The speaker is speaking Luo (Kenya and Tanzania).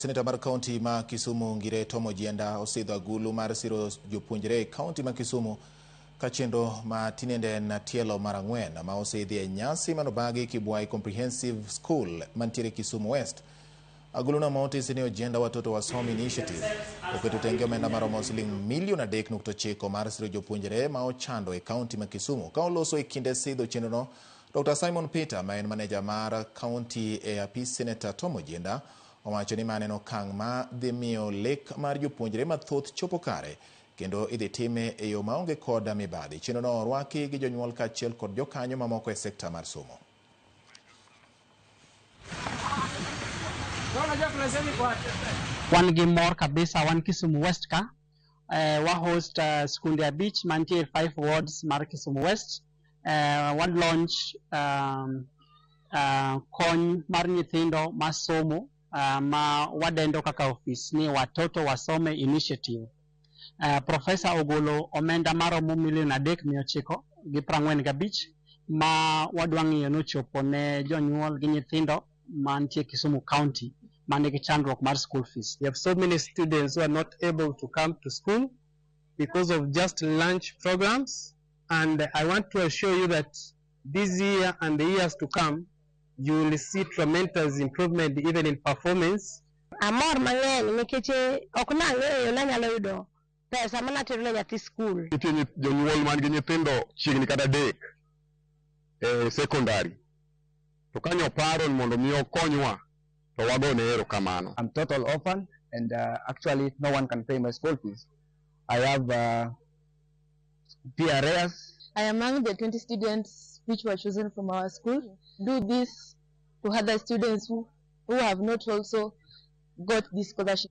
Seneta mar kaunti ma Kisumu Seneta Ojienda osidho agulu mar siro jopuonjre kaunti ma Kisumu ka chenro ma tinende na tielo mar ang'wen ma osidhie nyasi manobagi Kibwai Comprehensive School mantiere Kisumu West. Aguluno ma otisi ni Ojienda watoto wa somb initiative oketo tenge omenda maromo $3.9 mar siro jopuonjre ma ochando e kaunti ma Kisumu. Ka oloso e kinde sidho chenrono, Dr. Simon Peter ma en maneja mar kaunti e apis Seneta Ojienda owacho ni mane okang' ma dhi miyo lek mar jopuonjre mathoth chopo kare kendo idhi time e yo maonge kod mibadhi. Chenrono orwaki gi jonyuol kaachiel kod jokanyo mamoko e sekta mar somo. Wan gi mor kabisa wan Kisumu West ka wa host skunde abich mantiere 5 wards mar Kisumu West. Wan launch kony mar nyithindo masomo ma wadendo kaka office ni watoto wasome initiative. Professor ogolo omenda maromo $3.945 ma wadwa ng'iyo nochopo ne jonyuol gi nyithindo mantie Kisumu County manigi chandruok mar school fees. We have so many students who are not able to come to school because of just lunch programs, and I want to assure you that this year and the years to come you will see tremendous improvement even in performance. Amor mang'eny nikeche ok nang'eyo na nyalo yudo pesa mana tero ne nyathi school. Nitie jonyuol man gi nyithindo chiegni kata adek e secondary. To kanyo paro mondo mi okonywa to wagone erokamano. I'm total orphan and actually no one can pay my school fees. I have PRAs. I am among the 20 students which were chosen from our school. Do this to other students who have not also got this scholarship.